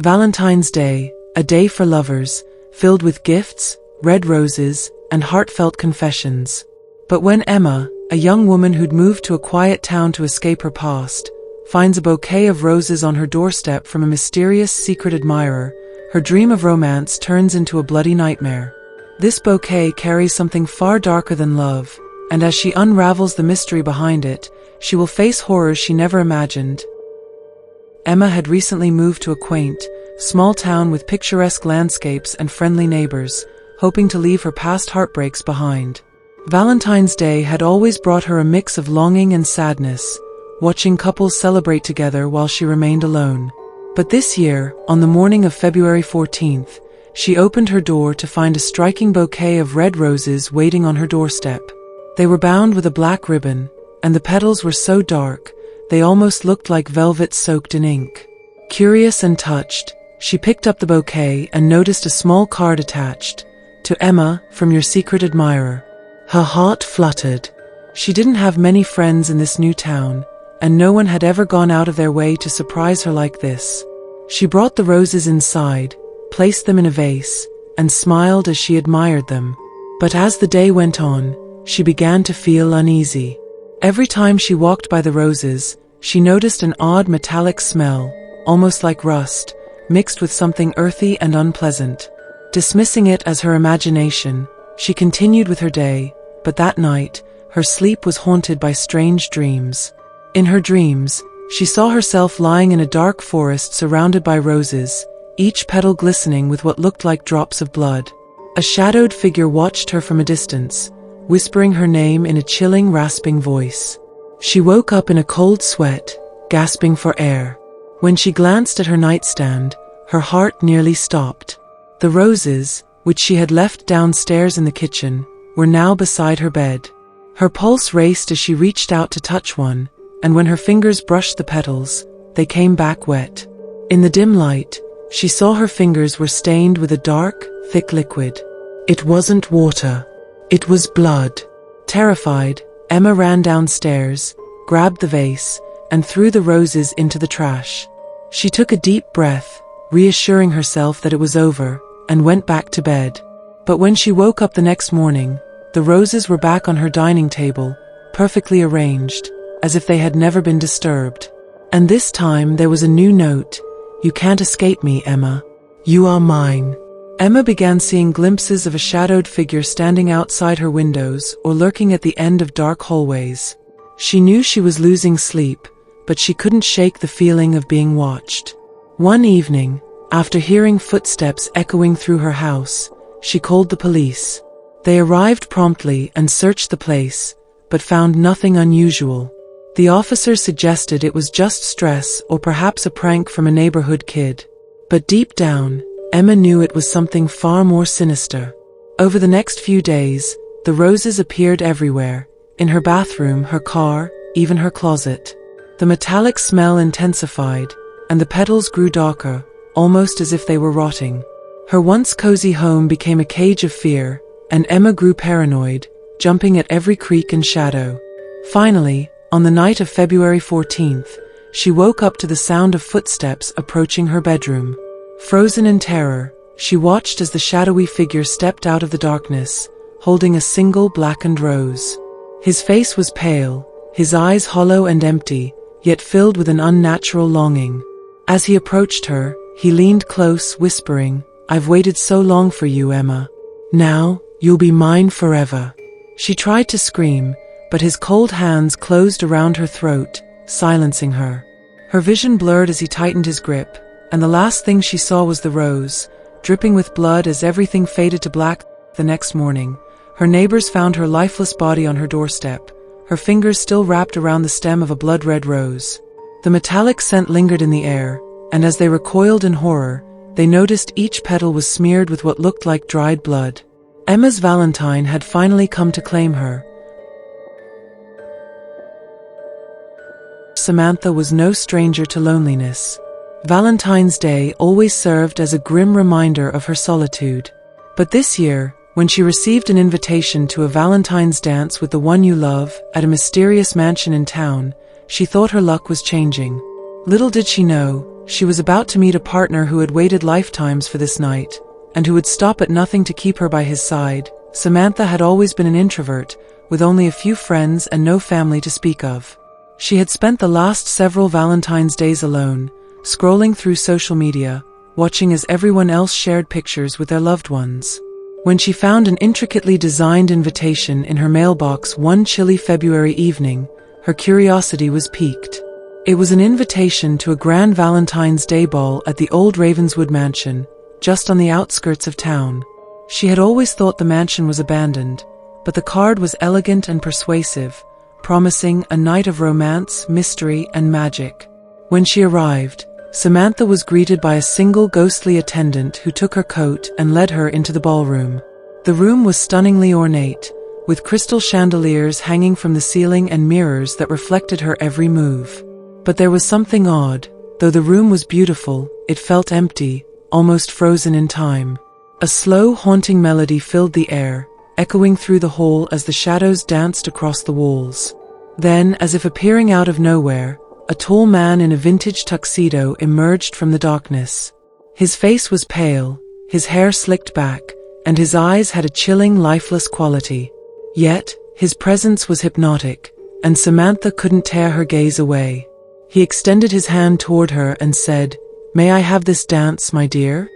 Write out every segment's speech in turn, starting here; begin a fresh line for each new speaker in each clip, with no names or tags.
Valentine's Day, a day for lovers, filled with gifts, red roses, and heartfelt confessions. But when Emma, a young woman who'd moved to a quiet town to escape her past, finds a bouquet of roses on her doorstep from a mysterious secret admirer, her dream of romance turns into a bloody nightmare. This bouquet carries something far darker than love, and as she unravels the mystery behind it, she will face horrors she never imagined. Emma had recently moved to a quaint, small town with picturesque landscapes and friendly neighbors, hoping to leave her past heartbreaks behind. Valentine's Day had always brought her a mix of longing and sadness, watching couples celebrate together while she remained alone. But this year, on the morning of February 14th, she opened her door to find a striking bouquet of red roses waiting on her doorstep. They were bound with a black ribbon, and the petals were so dark, they almost looked like velvet soaked in ink. Curious and touched, she picked up the bouquet and noticed a small card attached. "To Emma, from your secret admirer." Her heart fluttered. She didn't have many friends in this new town, and no one had ever gone out of their way to surprise her like this. She brought the roses inside, placed them in a vase, and smiled as she admired them. But as the day went on, she began to feel uneasy. Every time she walked by the roses, she noticed an odd metallic smell, almost like rust, mixed with something earthy and unpleasant. Dismissing it as her imagination, she continued with her day, but that night, her sleep was haunted by strange dreams. In her dreams, she saw herself lying in a dark forest surrounded by roses, each petal glistening with what looked like drops of blood. A shadowed figure watched her from a distance, whispering her name in a chilling, rasping voice. She woke up in a cold sweat, gasping for air. When she glanced at her nightstand, her heart nearly stopped. The roses, which she had left downstairs in the kitchen, were now beside her bed. Her pulse raced as she reached out to touch one, and when her fingers brushed the petals, they came back wet. In the dim light, she saw her fingers were stained with a dark, thick liquid. It wasn't water. It was blood. Terrified, Emma ran downstairs, grabbed the vase, and threw the roses into the trash. She took a deep breath, reassuring herself that it was over, and went back to bed. But when she woke up the next morning, the roses were back on her dining table, perfectly arranged, as if they had never been disturbed. And this time there was a new note. "You can't escape me, Emma. You are mine." Emma began seeing glimpses of a shadowed figure standing outside her windows or lurking at the end of dark hallways. She knew she was losing sleep, but she couldn't shake the feeling of being watched. One evening, after hearing footsteps echoing through her house, she called the police. They arrived promptly and searched the place, but found nothing unusual. The officers suggested it was just stress or perhaps a prank from a neighborhood kid. But deep down, Emma knew it was something far more sinister. Over the next few days, the roses appeared everywhere, in her bathroom, her car, even her closet. The metallic smell intensified, and the petals grew darker, almost as if they were rotting. Her once cozy home became a cage of fear, and Emma grew paranoid, jumping at every creak and shadow. Finally, on the night of February 14th, she woke up to the sound of footsteps approaching her bedroom. Frozen in terror, she watched as the shadowy figure stepped out of the darkness, holding a single blackened rose. His face was pale, his eyes hollow and empty, yet filled with an unnatural longing. As he approached her, he leaned close, whispering, "I've waited so long for you, Emma. Now, you'll be mine forever." She tried to scream, but his cold hands closed around her throat, silencing her. Her vision blurred as he tightened his grip, and the last thing she saw was the rose, dripping with blood as everything faded to black. The next morning, her neighbors found her lifeless body on her doorstep, her fingers still wrapped around the stem of a blood-red rose. The metallic scent lingered in the air, and as they recoiled in horror, they noticed each petal was smeared with what looked like dried blood. Emma's Valentine had finally come to claim her. Samantha was no stranger to loneliness. Valentine's Day always served as a grim reminder of her solitude. But this year, when she received an invitation to a Valentine's dance with the one you love at a mysterious mansion in town, she thought her luck was changing. Little did she know, She was about to meet a partner who had waited lifetimes for this night, and who would stop at nothing to keep her by his side. Samantha had always been an introvert, with only a few friends and no family to speak of. She had spent the last several Valentine's days alone, scrolling through social media, watching as everyone else shared pictures with their loved ones. When she found an intricately designed invitation in her mailbox one chilly February evening, her curiosity was piqued. It was an invitation to a grand Valentine's Day ball at the old Ravenswood mansion, just on the outskirts of town. She had always thought the mansion was abandoned, but the card was elegant and persuasive, promising a night of romance, mystery, and magic. When she arrived, Samantha was greeted by a single ghostly attendant who took her coat and led her into the ballroom. The room was stunningly ornate, with crystal chandeliers hanging from the ceiling and mirrors that reflected her every move. But there was something odd. Though the room was beautiful, it felt empty, almost frozen in time. A slow, haunting melody filled the air, echoing through the hall as the shadows danced across the walls. Then, as if appearing out of nowhere, a tall man in a vintage tuxedo emerged from the darkness. His face was pale, his hair slicked back, and his eyes had a chilling, lifeless quality. Yet, his presence was hypnotic, and Samantha couldn't tear her gaze away. He extended his hand toward her and said, "May I have this dance, my dear?"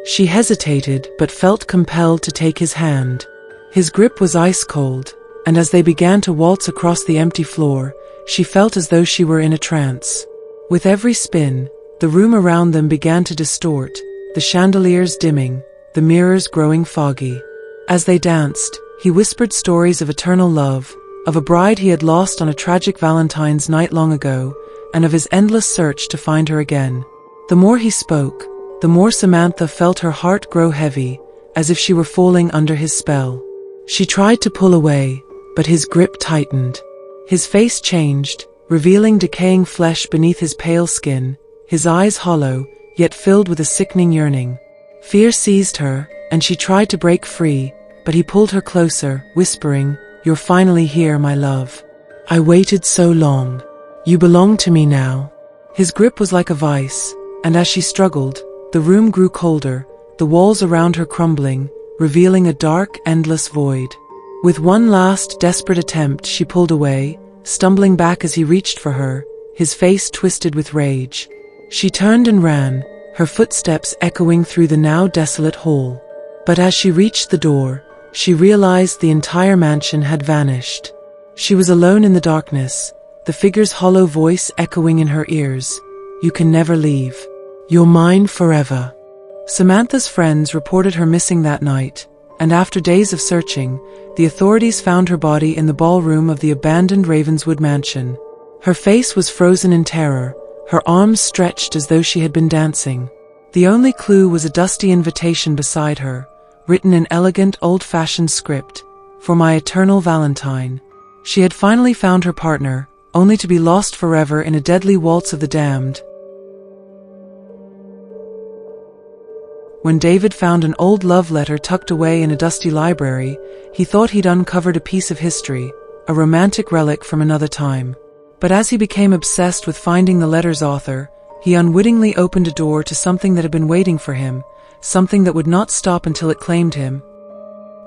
She hesitated, but felt compelled to take his hand. His grip was ice-cold, and as they began to waltz across the empty floor, she felt as though she were in a trance. With every spin, the room around them began to distort, the chandeliers dimming, the mirrors growing foggy. As they danced, he whispered stories of eternal love, of a bride he had lost on a tragic Valentine's night long ago, and of his endless search to find her again. The more he spoke, the more Samantha felt her heart grow heavy, as if she were falling under his spell. She tried to pull away, but his grip tightened. His face changed, revealing decaying flesh beneath his pale skin, his eyes hollow, yet filled with a sickening yearning. Fear seized her, and she tried to break free, but he pulled her closer, whispering, "You're finally here, my love. I waited so long. You belong to me now." His grip was like a vice, and as she struggled, the room grew colder, the walls around her crumbling, revealing a dark, endless void. With one last, desperate attempt, she pulled away, stumbling back as he reached for her, his face twisted with rage. She turned and ran, her footsteps echoing through the now desolate hall. But as she reached the door, she realized the entire mansion had vanished. She was alone in the darkness, the figure's hollow voice echoing in her ears, "You can never leave. You're mine forever." Samantha's friends reported her missing that night, and after days of searching, the authorities found her body in the ballroom of the abandoned Ravenswood mansion. Her face was frozen in terror, her arms stretched as though she had been dancing. The only clue was a dusty invitation beside her, written in elegant, old-fashioned script, "For my eternal Valentine." She had finally found her partner, only to be lost forever in a deadly waltz of the damned. When David found an old love letter tucked away in a dusty library, he thought he'd uncovered a piece of history, a romantic relic from another time. But as he became obsessed with finding the letter's author, he unwittingly opened a door to something that had been waiting for him, something that would not stop until it claimed him.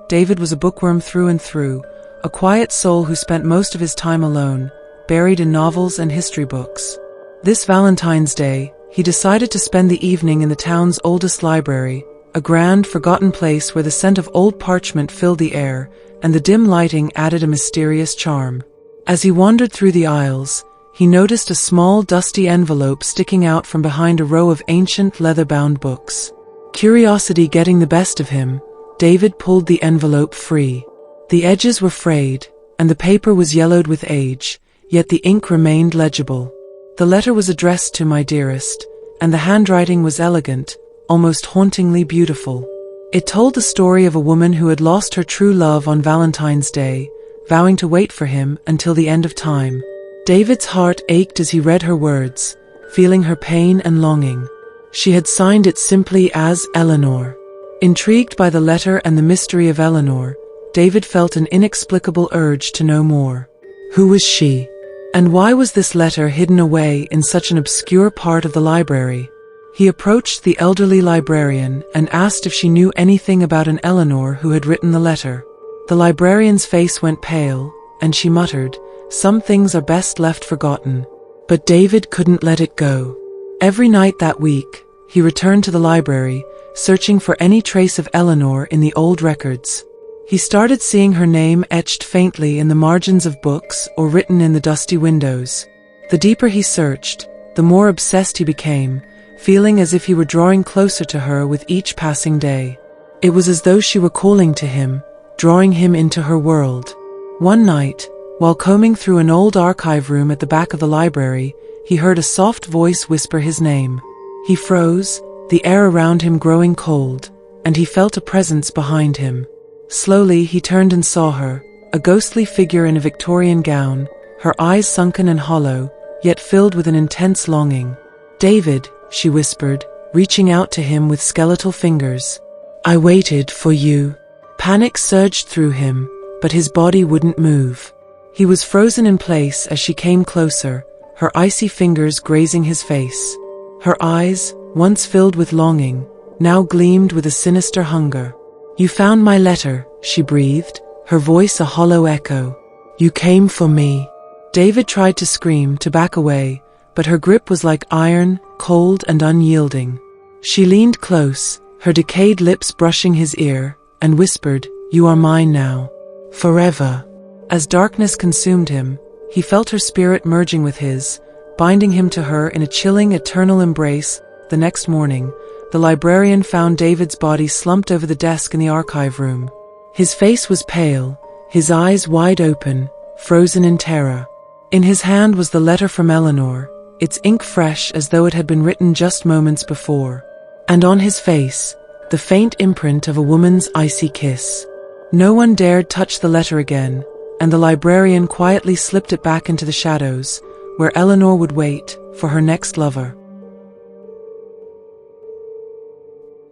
David was a bookworm through and through, a quiet soul who spent most of his time alone, buried in novels and history books. This Valentine's Day, he decided to spend the evening in the town's oldest library, a grand, forgotten place where the scent of old parchment filled the air, and the dim lighting added a mysterious charm. As he wandered through the aisles, he noticed a small, dusty envelope sticking out from behind a row of ancient, leather-bound books. Curiosity getting the best of him, David pulled the envelope free. The edges were frayed, and the paper was yellowed with age, yet the ink remained legible. The letter was addressed to "My dearest," and the handwriting was elegant, almost hauntingly beautiful. It told the story of a woman who had lost her true love on Valentine's Day, vowing to wait for him until the end of time. David's heart ached as he read her words, feeling her pain and longing. She had signed it simply as Eleanor. Intrigued by the letter and the mystery of Eleanor, David felt an inexplicable urge to know more. Who was she? And why was this letter hidden away in such an obscure part of the library? He approached the elderly librarian and asked if she knew anything about an Eleanor who had written the letter. The librarian's face went pale, and she muttered, "Some things are best left forgotten." But David couldn't let it go. Every night that week, he returned to the library, searching for any trace of Eleanor in the old records. He started seeing her name etched faintly in the margins of books or written in the dusty windows. The deeper he searched, the more obsessed he became, feeling as if he were drawing closer to her with each passing day. It was as though she were calling to him, drawing him into her world. One night, while combing through an old archive room at the back of the library, he heard a soft voice whisper his name. He froze, the air around him growing cold, and he felt a presence behind him. Slowly he turned and saw her, a ghostly figure in a Victorian gown, her eyes sunken and hollow, yet filled with an intense longing. "David," she whispered, reaching out to him with skeletal fingers. "I waited for you." Panic surged through him, but his body wouldn't move. He was frozen in place as she came closer, her icy fingers grazing his face. Her eyes, once filled with longing, now gleamed with a sinister hunger. "You found my letter," she breathed, her voice a hollow echo. "You came for me." David tried to scream, to back away, but her grip was like iron, cold and unyielding. She leaned close, her decayed lips brushing his ear, and whispered, "You are mine now. Forever." As darkness consumed him, he felt her spirit merging with his, binding him to her in a chilling, eternal embrace. The next morning, the librarian found David's body slumped over the desk in the archive room. His face was pale, his eyes wide open, frozen in terror. In his hand was the letter from Eleanor, its ink fresh as though it had been written just moments before. And on his face, the faint imprint of a woman's icy kiss. No one dared touch the letter again, and the librarian quietly slipped it back into the shadows, where Eleanor would wait for her next lover.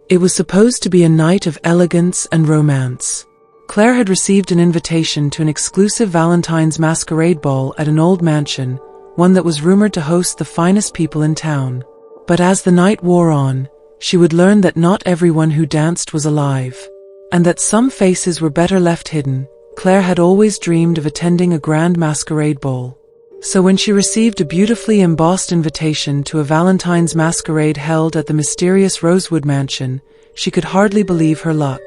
It was supposed to be a night of elegance and romance. Claire had received an invitation to an exclusive Valentine's masquerade ball at an old mansion, one that was rumored to host the finest people in town. But as the night wore on, she would learn that not everyone who danced was alive, and that some faces were better left hidden. Claire had always dreamed of attending a grand masquerade ball. So when she received a beautifully embossed invitation to a Valentine's masquerade held at the mysterious Rosewood Mansion, she could hardly believe her luck.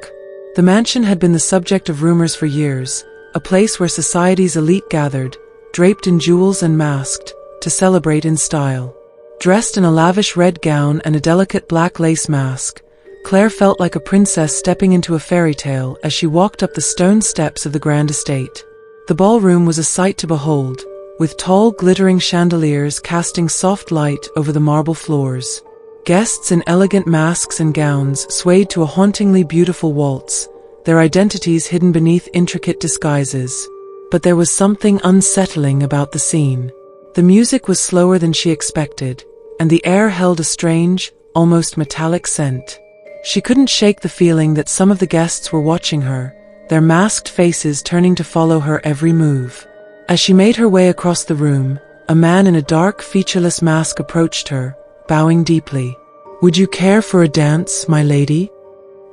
The mansion had been the subject of rumors for years, a place where society's elite gathered, draped in jewels and masked, to celebrate in style. Dressed in a lavish red gown and a delicate black lace mask, Claire felt like a princess stepping into a fairy tale as she walked up the stone steps of the grand estate. The ballroom was a sight to behold, with tall, glittering chandeliers casting soft light over the marble floors. Guests in elegant masks and gowns swayed to a hauntingly beautiful waltz, their identities hidden beneath intricate disguises. But there was something unsettling about the scene. The music was slower than she expected, and the air held a strange, almost metallic scent. She couldn't shake the feeling that some of the guests were watching her, their masked faces turning to follow her every move. As she made her way across the room, a man in a dark, featureless mask approached her, bowing deeply. "Would you care for a dance, my lady?"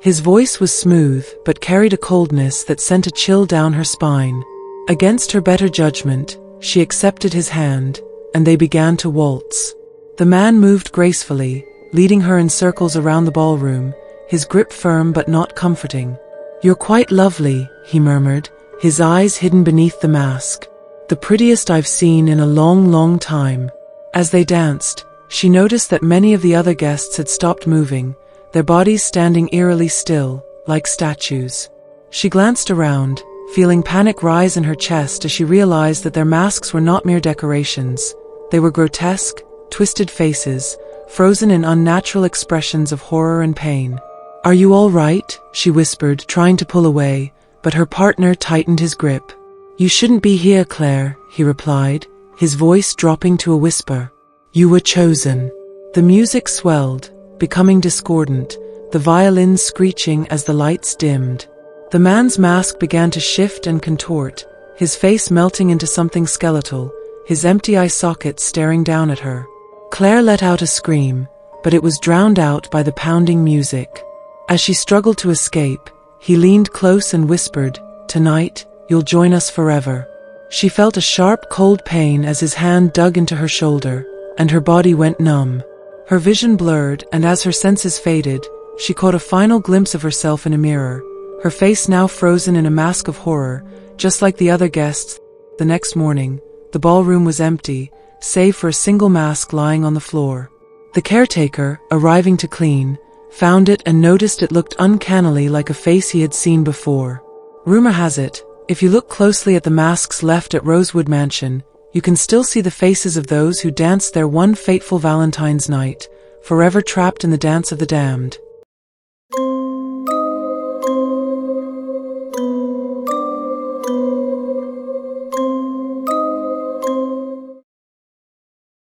His voice was smooth, but carried a coldness that sent a chill down her spine. Against her better judgment, she accepted his hand, and they began to waltz. The man moved gracefully, leading her in circles around the ballroom, his grip firm but not comforting. "You're quite lovely," he murmured, his eyes hidden beneath the mask. "The prettiest I've seen in a long, long time." As they danced, she noticed that many of the other guests had stopped moving, their bodies standing eerily still, like statues. She glanced around, feeling panic rise in her chest as she realized that their masks were not mere decorations. They were grotesque, twisted faces, frozen in unnatural expressions of horror and pain. "Are you all right?" she whispered, trying to pull away, but her partner tightened his grip. "You shouldn't be here, Claire," he replied, his voice dropping to a whisper. "You were chosen." The music swelled, becoming discordant, the violins screeching as the lights dimmed. The man's mask began to shift and contort, his face melting into something skeletal, his empty eye sockets staring down at her. Claire let out a scream, but it was drowned out by the pounding music. As she struggled to escape, he leaned close and whispered, "Tonight, you'll join us forever." She felt a sharp, cold pain as his hand dug into her shoulder, and her body went numb. Her vision blurred, and as her senses faded, she caught a final glimpse of herself in a mirror, her face now frozen in a mask of horror, just like the other guests. The next morning, the ballroom was empty, save for a single mask lying on the floor. The caretaker, arriving to clean, found it and noticed it looked uncannily like a face he had seen before. Rumor has it, if you look closely at the masks left at Rosewood Mansion, you can still see the faces of those who danced there one fateful Valentine's night, forever trapped in the dance of the damned.